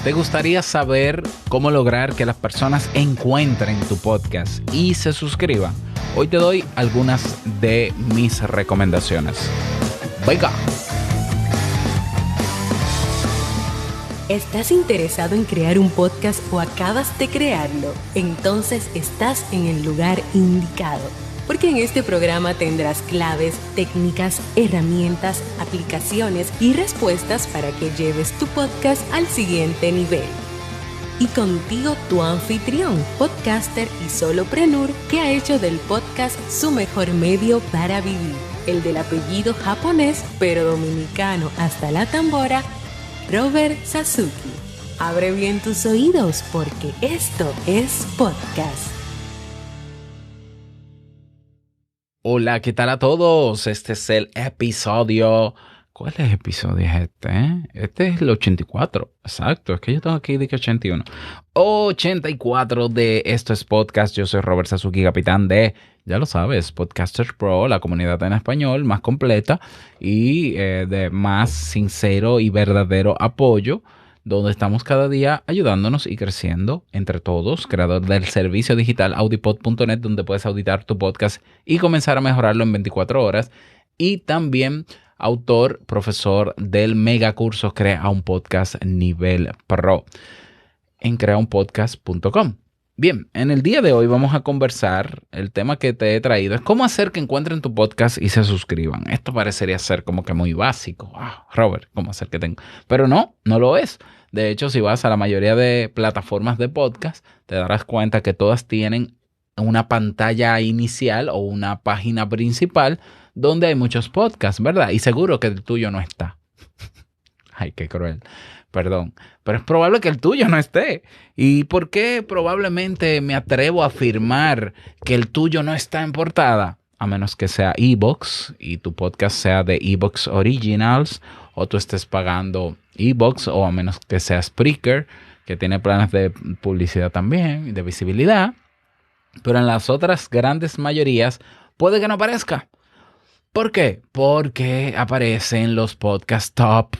¿Te gustaría saber cómo lograr que las personas encuentren tu podcast y se suscriban? Hoy te doy algunas de mis recomendaciones. ¡Venga! ¿Estás interesado en crear un podcast o acabas de crearlo? Entonces estás en el lugar indicado, porque en este programa tendrás claves, técnicas, herramientas, aplicaciones y respuestas para que lleves tu podcast al siguiente nivel. Y contigo tu anfitrión, podcaster y solopreneur que ha hecho del podcast su mejor medio para vivir, el del apellido japonés pero dominicano hasta la tambora, Robert Sasuki. Abre bien tus oídos porque esto es podcast. Hola, ¿qué tal a todos? Este es el episodio... ¿Cuál episodio es este? Este es el 84. Exacto, es que yo tengo aquí de que 81. 84 de Esto es Podcast. Yo soy Robert Sasuki, capitán de, ya lo sabes, Podcasters Pro, la comunidad en español más completa y de más sincero y verdadero apoyo, donde estamos cada día ayudándonos y creciendo entre todos, creador del servicio digital audipod.net, donde puedes auditar tu podcast y comenzar a mejorarlo en 24 horas. Y también autor, profesor del megacurso Crea un Podcast Nivel Pro en creaunpodcast.com. Bien, en el día de hoy vamos a conversar, el tema que te he traído es cómo hacer que encuentren tu podcast y se suscriban. Esto parecería ser como que muy básico. Robert, ¿cómo hacer que tengan? Pero no lo es. De hecho, si vas a la mayoría de plataformas de podcast, te darás cuenta que todas tienen una pantalla inicial o una página principal donde hay muchos podcasts, ¿verdad? Y seguro que el tuyo no está. Ay, qué cruel. Perdón, pero es probable que el tuyo no esté. ¿Y por qué probablemente me atrevo a afirmar que el tuyo no está en portada? A menos que sea iVoox y tu podcast sea de iVoox Originals o tú estés pagando iVoox, o a menos que sea Spreaker, que tiene planes de publicidad también y de visibilidad. Pero en las otras grandes mayorías puede que no aparezca. ¿Por qué? Porque aparecen los podcasts top.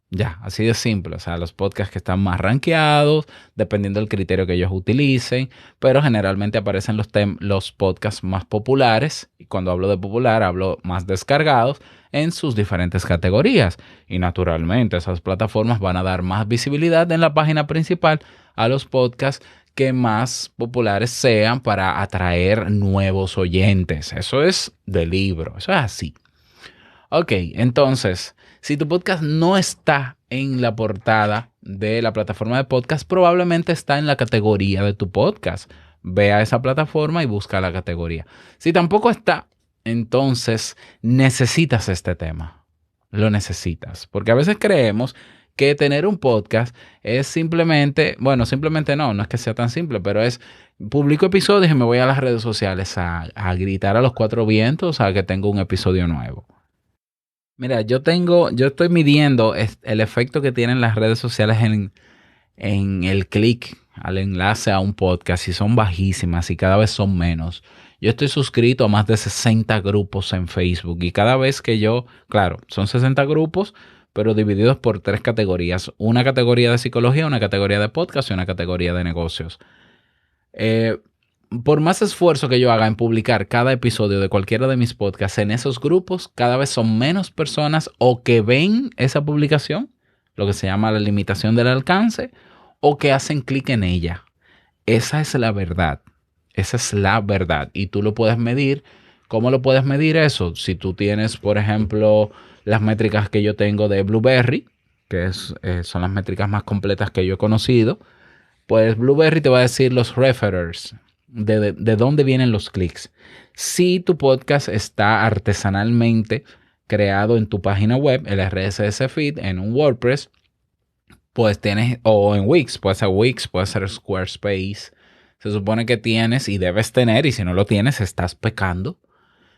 Ya, así de simple. O sea, los podcasts que están más rankeados, dependiendo del criterio que ellos utilicen, pero generalmente aparecen los podcasts más populares. Y cuando hablo de popular, hablo más descargados en sus diferentes categorías. Y naturalmente esas plataformas van a dar más visibilidad en la página principal a los podcasts que más populares sean para atraer nuevos oyentes. Eso es de libro, eso es así. Ok, entonces, si tu podcast no está en la portada de la plataforma de podcast, probablemente está en la categoría de tu podcast. Ve a esa plataforma y busca la categoría. Si tampoco está, entonces necesitas este tema. Lo necesitas, porque a veces creemos que tener un podcast es simplemente, bueno, simplemente no es que sea tan simple, pero es publico episodios y me voy a las redes sociales a gritar a los cuatro vientos a que tengo un episodio nuevo. Mira, yo estoy midiendo el efecto que tienen las redes sociales en el clic al enlace a un podcast y son bajísimas y cada vez son menos. Yo estoy suscrito a más de 60 grupos en Facebook y cada vez que claro, son 60 grupos, pero divididos por 3 categorías. Una categoría de psicología, una categoría de podcast y una categoría de negocios. Por más esfuerzo que yo haga en publicar cada episodio de cualquiera de mis podcasts en esos grupos, cada vez son menos personas o que ven esa publicación, lo que se llama la limitación del alcance, o que hacen clic en ella. Esa es la verdad. Esa es la verdad. Y tú lo puedes medir. ¿Cómo lo puedes medir eso? Si tú tienes, por ejemplo, las métricas que yo tengo de Blueberry, que son las métricas más completas que yo he conocido, pues Blueberry te va a decir los referrers, de dónde vienen los clics. Si tu podcast está artesanalmente creado en tu página web, el RSS feed, en un WordPress, pues tienes, o en Wix, puede ser Squarespace. Se supone que tienes y debes tener, y si no lo tienes, estás pecando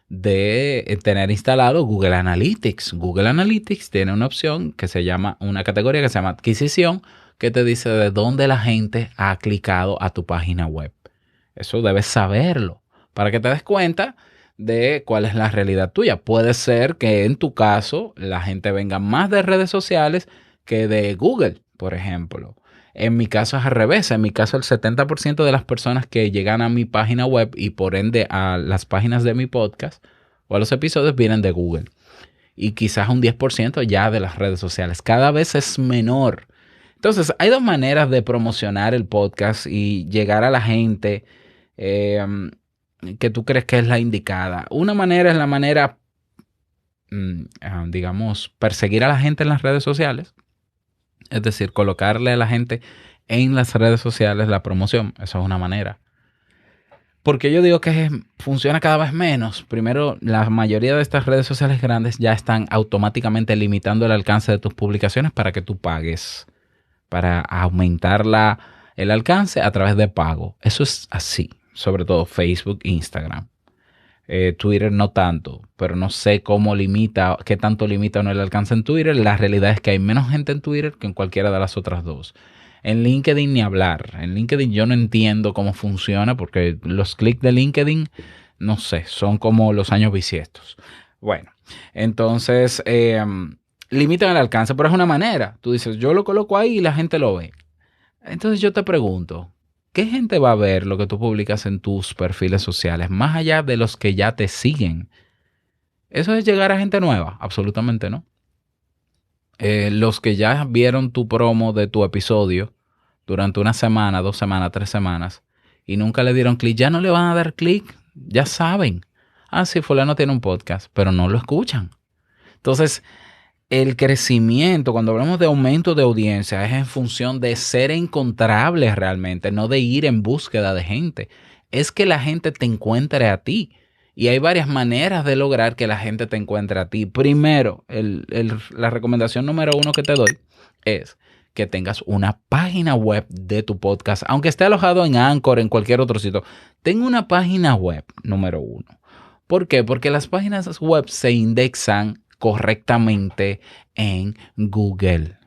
de tener instalado Google Analytics. Google Analytics tiene una opción que se llama, una categoría que se llama adquisición, que te dice de dónde la gente ha clicado a tu página web. Eso debes saberlo para que te des cuenta de cuál es la realidad tuya. Puede ser que en tu caso la gente venga más de redes sociales que de Google, por ejemplo. En mi caso es al revés. En mi caso el 70% de las personas que llegan a mi página web y por ende a las páginas de mi podcast o a los episodios vienen de Google. Y quizás un 10% ya de las redes sociales. Cada vez es menor. Entonces, hay dos maneras de promocionar el podcast y llegar a la gente que tú crees que es la indicada. Una manera es la manera, digamos, perseguir a la gente en las redes sociales. Es decir, colocarle a la gente en las redes sociales la promoción. Eso es una manera. Porque yo digo que funciona cada vez menos. Primero, la mayoría de estas redes sociales grandes ya están automáticamente limitando el alcance de tus publicaciones para que tú pagues, para aumentar el alcance a través de pago. Eso es así, sobre todo Facebook e Instagram. Twitter no tanto, pero no sé qué tanto limita o no el alcance en Twitter. La realidad es que hay menos gente en Twitter que en cualquiera de las otras dos. En LinkedIn ni hablar. En LinkedIn yo no entiendo cómo funciona porque los clics de LinkedIn, no sé, son como los años bisiestos. Bueno, entonces limitan el alcance, pero es una manera. Tú dices, yo lo coloco ahí y la gente lo ve. Entonces yo te pregunto, ¿qué gente va a ver lo que tú publicas en tus perfiles sociales más allá de los que ya te siguen? ¿Eso es llegar a gente nueva? Absolutamente no. Los que ya vieron tu promo de tu episodio durante una semana, 2 semanas, 3 semanas y nunca le dieron clic, ya no le van a dar clic, ya saben. Ah, sí, fulano tiene un podcast, pero no lo escuchan. Entonces, el crecimiento, cuando hablamos de aumento de audiencia, es en función de ser encontrable realmente, no de ir en búsqueda de gente. Es que la gente te encuentre a ti. Y hay varias maneras de lograr que la gente te encuentre a ti. Primero, la recomendación número 1 que te doy es que tengas una página web de tu podcast, aunque esté alojado en Anchor, en cualquier otro sitio. Ten una página web, número 1. ¿Por qué? Porque las páginas web se indexan correctamente en Google.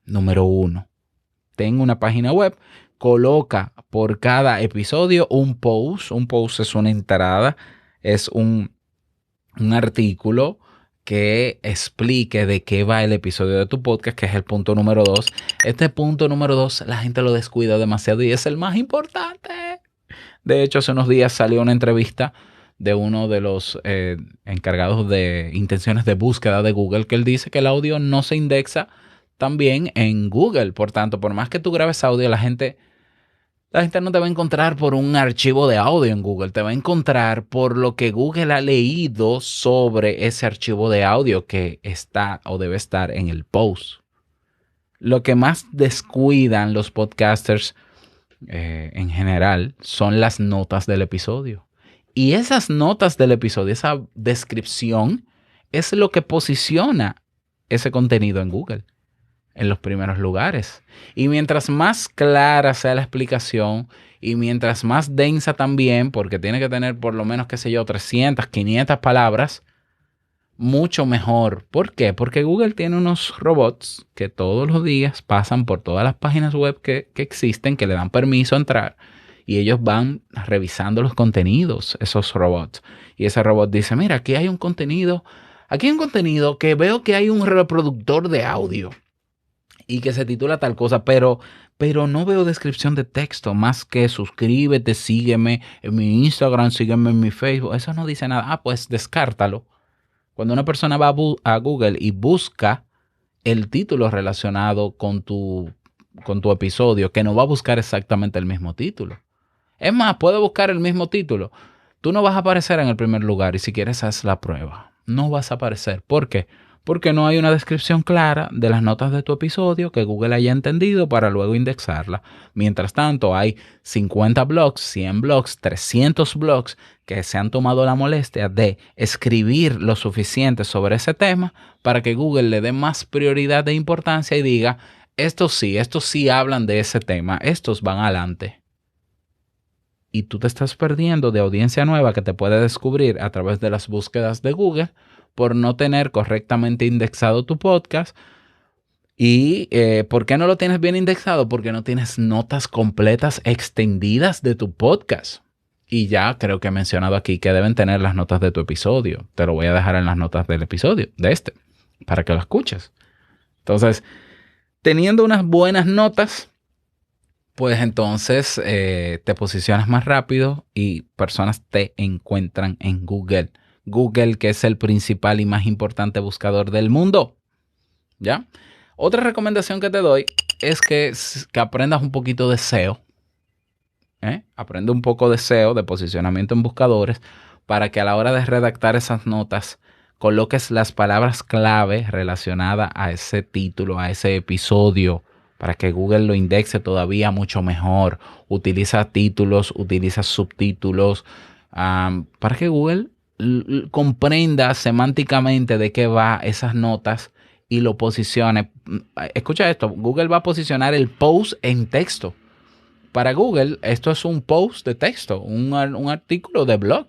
Número 1. Ten una página web, coloca por cada episodio un post. Un post es una entrada. Es un artículo que explique de qué va el episodio de tu podcast, que es el punto número 2. Este punto número 2 la gente lo descuida demasiado y es el más importante. De hecho, hace unos días salió una entrevista de uno de los encargados de intenciones de búsqueda de Google, que él dice que el audio no se indexa tan bien en Google. Por tanto, por más que tú grabes audio, la gente no te va a encontrar por un archivo de audio en Google. Te va a encontrar por lo que Google ha leído sobre ese archivo de audio que está o debe estar en el post. Lo que más descuidan los podcasters en general son las notas del episodio. Y esas notas del episodio, esa descripción, es lo que posiciona ese contenido en Google en los primeros lugares. Y mientras más clara sea la explicación y mientras más densa también, porque tiene que tener por lo menos, 300, 500 palabras, mucho mejor. ¿Por qué? Porque Google tiene unos robots que todos los días pasan por todas las páginas web que existen, que le dan permiso a entrar, y ellos van revisando los contenidos, esos robots. Y ese robot dice, mira, aquí hay un contenido que veo que hay un reproductor de audio y que se titula tal cosa, pero no veo descripción de texto más que suscríbete, sígueme en mi Instagram, sígueme en mi Facebook. Eso no dice nada. Ah, pues descártalo. Cuando una persona va a Google y busca el título relacionado con tu episodio, que no va a buscar exactamente el mismo título. Es más, puede buscar el mismo título. Tú no vas a aparecer en el primer lugar y si quieres haz la prueba. No vas a aparecer. ¿Por qué? Porque no hay una descripción clara de las notas de tu episodio que Google haya entendido para luego indexarla. Mientras tanto, hay 50 blogs, 100 blogs, 300 blogs que se han tomado la molestia de escribir lo suficiente sobre ese tema para que Google le dé más prioridad e importancia y diga, estos sí hablan de ese tema, estos van adelante. Y tú te estás perdiendo de audiencia nueva que te puede descubrir a través de las búsquedas de Google por no tener correctamente indexado tu podcast. ¿Y por qué no lo tienes bien indexado? Porque no tienes notas completas extendidas de tu podcast. Y ya creo que he mencionado aquí que deben tener las notas de tu episodio. Te lo voy a dejar en las notas del episodio, para que lo escuches. Entonces, teniendo unas buenas notas, pues entonces te posicionas más rápido y personas te encuentran en Google. Google, que es el principal y más importante buscador del mundo. ¿Ya? Otra recomendación que te doy es que aprendas un poquito de SEO. Aprende un poco de SEO, de posicionamiento en buscadores, para que a la hora de redactar esas notas coloques las palabras clave relacionadas a ese título, a ese episodio, para que Google lo indexe todavía mucho mejor. Utiliza títulos, utiliza subtítulos, para que Google comprenda semánticamente de qué va esas notas y lo posicione. Escucha esto, Google va a posicionar el post en texto. Para Google, esto es un post de texto, un artículo de blog.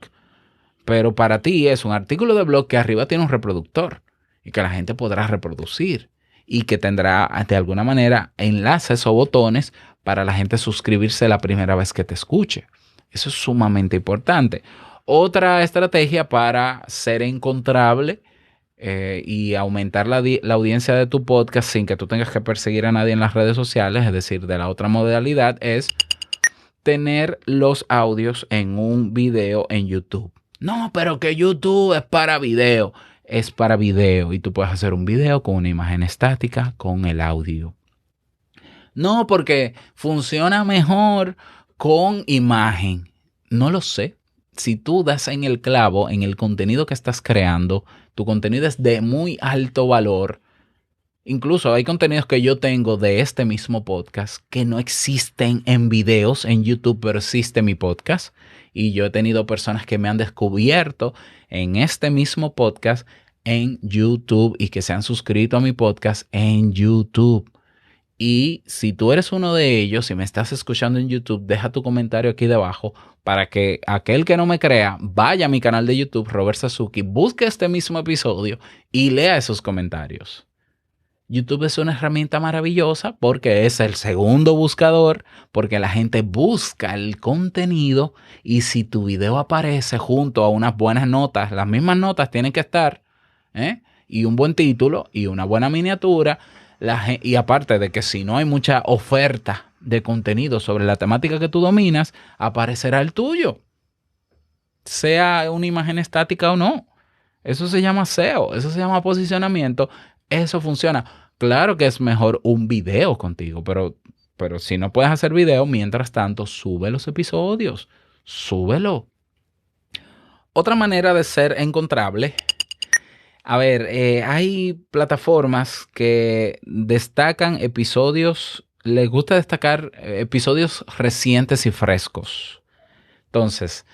Pero para ti es un artículo de blog que arriba tiene un reproductor y que la gente podrá reproducir y que tendrá de alguna manera enlaces o botones para la gente suscribirse la primera vez que te escuche. Eso es sumamente importante. Otra estrategia para ser encontrable y aumentar la audiencia de tu podcast sin que tú tengas que perseguir a nadie en las redes sociales, es decir, de la otra modalidad, es tener los audios en un video en YouTube. No, pero que YouTube es para video. Es para video y tú puedes hacer un video con una imagen estática con el audio. No, porque funciona mejor con imagen. No lo sé. Si tú das en el clavo, en el contenido que estás creando, tu contenido es de muy alto valor. Incluso hay contenidos que yo tengo de este mismo podcast que no existen en videos en YouTube, pero existe mi podcast. Y yo he tenido personas que me han descubierto en este mismo podcast en YouTube y que se han suscrito a mi podcast en YouTube. Y si tú eres uno de ellos y me estás escuchando en YouTube, deja tu comentario aquí debajo para que aquel que no me crea vaya a mi canal de YouTube, Robert Sasuki, busque este mismo episodio y lea esos comentarios. YouTube es una herramienta maravillosa porque es el segundo buscador, porque la gente busca el contenido y si tu video aparece junto a unas buenas notas, las mismas notas tienen que estar, y un buen título y una buena miniatura, y aparte de que si no hay mucha oferta de contenido sobre la temática que tú dominas, aparecerá el tuyo, sea una imagen estática o no. Eso se llama SEO, eso se llama posicionamiento. Eso funciona. Claro que es mejor un video contigo, pero si no puedes hacer video, mientras tanto, sube los episodios. Súbelo. Otra manera de ser encontrable. A ver, hay plataformas que destacan episodios, les gusta destacar episodios recientes y frescos. Entonces,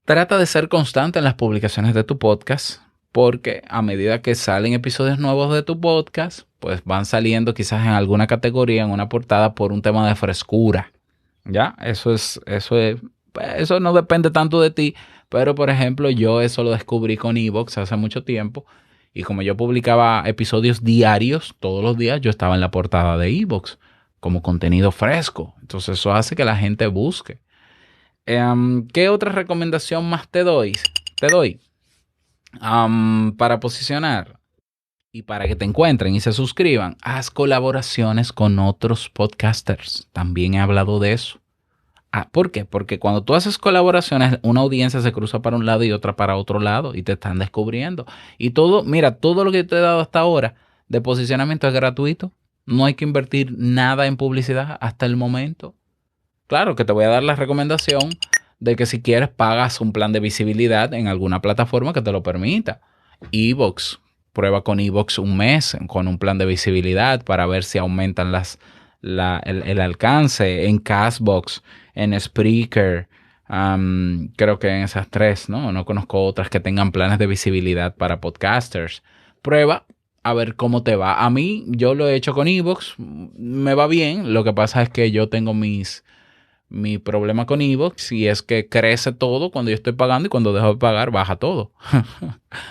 trata de ser constante en las publicaciones de tu podcast. Porque a medida que salen episodios nuevos de tu podcast, pues van saliendo quizás en alguna categoría, en una portada, por un tema de frescura. ¿Ya? Eso no depende tanto de ti, pero por ejemplo, yo eso lo descubrí con iVoox hace mucho tiempo. Y como yo publicaba episodios diarios, todos los días, yo estaba en la portada de iVoox como contenido fresco. Entonces eso hace que la gente busque. ¿Qué otra recomendación más te doy? Para posicionar y para que te encuentren y se suscriban, haz colaboraciones con otros podcasters. También he hablado de eso. ¿Por qué? Porque cuando tú haces colaboraciones, una audiencia se cruza para un lado y otra para otro lado y te están descubriendo. Y todo, mira, todo lo que te he dado hasta ahora de posicionamiento es gratuito. No hay que invertir nada en publicidad hasta el momento. Claro que te voy a dar la recomendación de que si quieres pagas un plan de visibilidad en alguna plataforma que te lo permita. iVoox, prueba con iVoox un mes con un plan de visibilidad para ver si aumentan el alcance. En Castbox, en Spreaker, creo que en esas tres, ¿no? No conozco otras que tengan planes de visibilidad para podcasters. Prueba a ver cómo te va. A mí, yo lo he hecho con iVoox, me va bien. Lo que pasa es que yo tengo mi problema con iVoox y es que crece todo cuando yo estoy pagando y cuando dejo de pagar baja todo.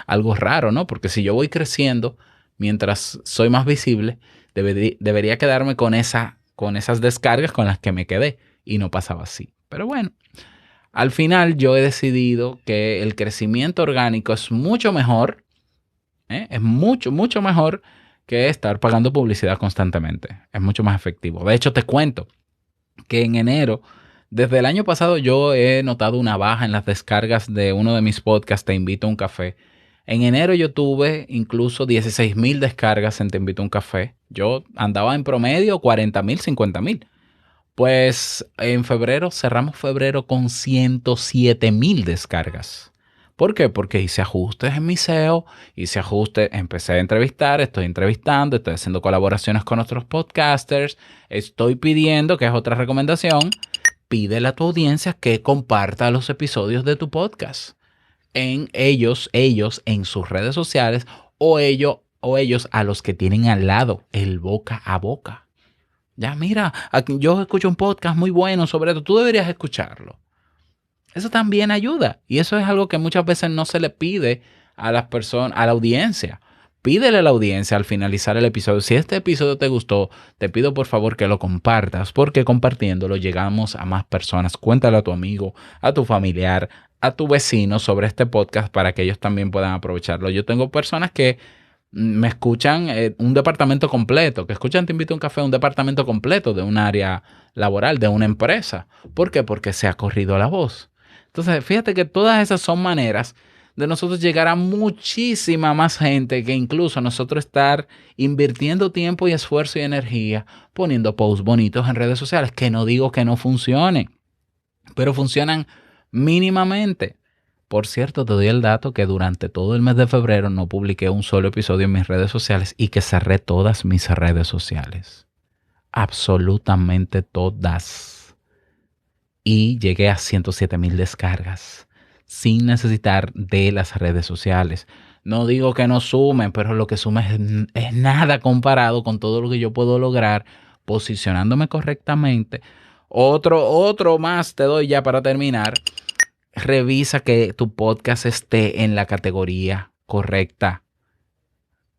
Algo raro, ¿no? Porque si yo voy creciendo mientras soy más visible, debería quedarme con esas descargas con las que me quedé y no pasaba así. Pero bueno, al final yo he decidido que el crecimiento orgánico es mucho mejor, es mucho, mucho mejor que estar pagando publicidad constantemente. Es mucho más efectivo. De hecho, te cuento. que en enero, desde el año pasado, yo he notado una baja en las descargas de uno de mis podcasts, Te Invito a un Café. En enero yo tuve incluso 16,000 descargas en Te Invito a un Café. Yo andaba en promedio 40,000, 50,000. Pues en febrero, cerramos febrero con 107,000 descargas. ¿Por qué? Porque hice ajustes en mi SEO, hice ajustes, empecé a entrevistar, estoy entrevistando, estoy haciendo colaboraciones con otros podcasters, estoy pidiendo, que es otra recomendación, pídele a tu audiencia que comparta los episodios de tu podcast en ellos en sus redes sociales o ellos a los que tienen al lado, el boca a boca. Ya, mira, yo escucho un podcast muy bueno sobre esto, tú deberías escucharlo. Eso también ayuda. Y eso es algo que muchas veces no se le pide a las personas, a la audiencia. Pídele a la audiencia al finalizar el episodio. Si este episodio te gustó, te pido por favor que lo compartas, porque compartiéndolo llegamos a más personas. Cuéntale a tu amigo, a tu familiar, a tu vecino sobre este podcast para que ellos también puedan aprovecharlo. Yo tengo personas que me escuchan un departamento completo, que escuchan Te Invito a un Café, un departamento completo de un área laboral, de una empresa. ¿Por qué? Porque se ha corrido la voz. Entonces, fíjate que todas esas son maneras de nosotros llegar a muchísima más gente, que incluso nosotros estar invirtiendo tiempo y esfuerzo y energía poniendo posts bonitos en redes sociales, que no digo que no funcionen, pero funcionan mínimamente. Por cierto, te doy el dato que durante todo el mes de febrero no publiqué un solo episodio en mis redes sociales y que cerré todas mis redes sociales. Absolutamente todas. Y llegué a 107,000 descargas sin necesitar de las redes sociales. No digo que no sumen, pero lo que suma es nada comparado con todo lo que yo puedo lograr posicionándome correctamente. Otro más te doy ya para terminar. Revisa que tu podcast esté en la categoría correcta.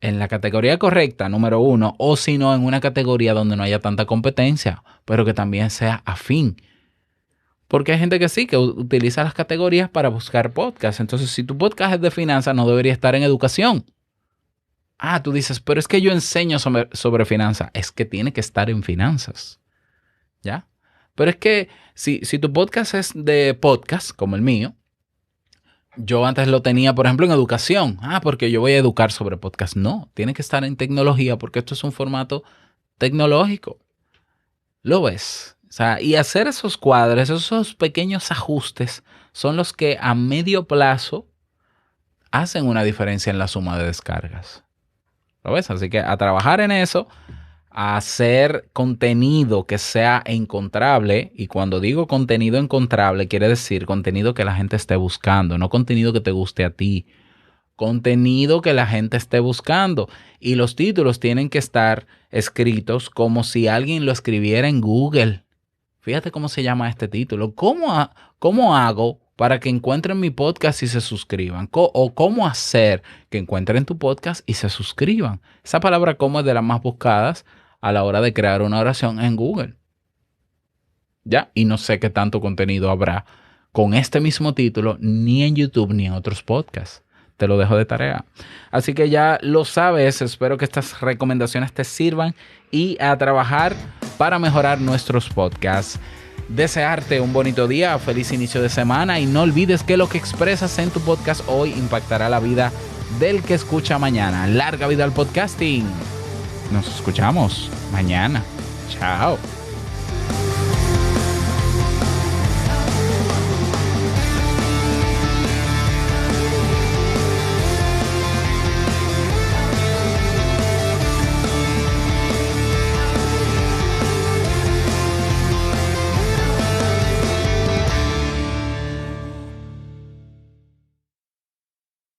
En la categoría correcta, número 1, o si no, en una categoría donde no haya tanta competencia, pero que también sea afín. Porque hay gente que sí, que utiliza las categorías para buscar podcasts. Entonces, si tu podcast es de finanzas, no debería estar en educación. Ah, tú dices, pero es que yo enseño sobre finanzas. Es que tiene que estar en finanzas. ¿Ya? Pero es que si tu podcast es de podcast, como el mío, yo antes lo tenía, por ejemplo, en educación. Ah, porque yo voy a educar sobre podcast. No, tiene que estar en tecnología porque esto es un formato tecnológico. ¿Lo ves? O sea, y hacer esos cuadros, esos pequeños ajustes, son los que a medio plazo hacen una diferencia en la suma de descargas. ¿Lo ves? Así que a trabajar en eso, a hacer contenido que sea encontrable. Y cuando digo contenido encontrable, quiere decir contenido que la gente esté buscando, no contenido que te guste a ti. Contenido que la gente esté buscando. Y los títulos tienen que estar escritos como si alguien lo escribiera en Google. Fíjate cómo se llama este título. ¿Cómo hago para que encuentren mi podcast y se suscriban? ¿O cómo hacer que encuentren tu podcast y se suscriban? Esa palabra "cómo" es de las más buscadas a la hora de crear una oración en Google. ¿Ya? Y no sé qué tanto contenido habrá con este mismo título ni en YouTube ni en otros podcasts. Te lo dejo de tarea. Así que ya lo sabes. Espero que estas recomendaciones te sirvan y a trabajar para mejorar nuestros podcasts. Desearte un bonito día, feliz inicio de semana y no olvides que lo que expresas en tu podcast hoy impactará la vida del que escucha mañana. Larga vida al podcasting. Nos escuchamos mañana. Chao.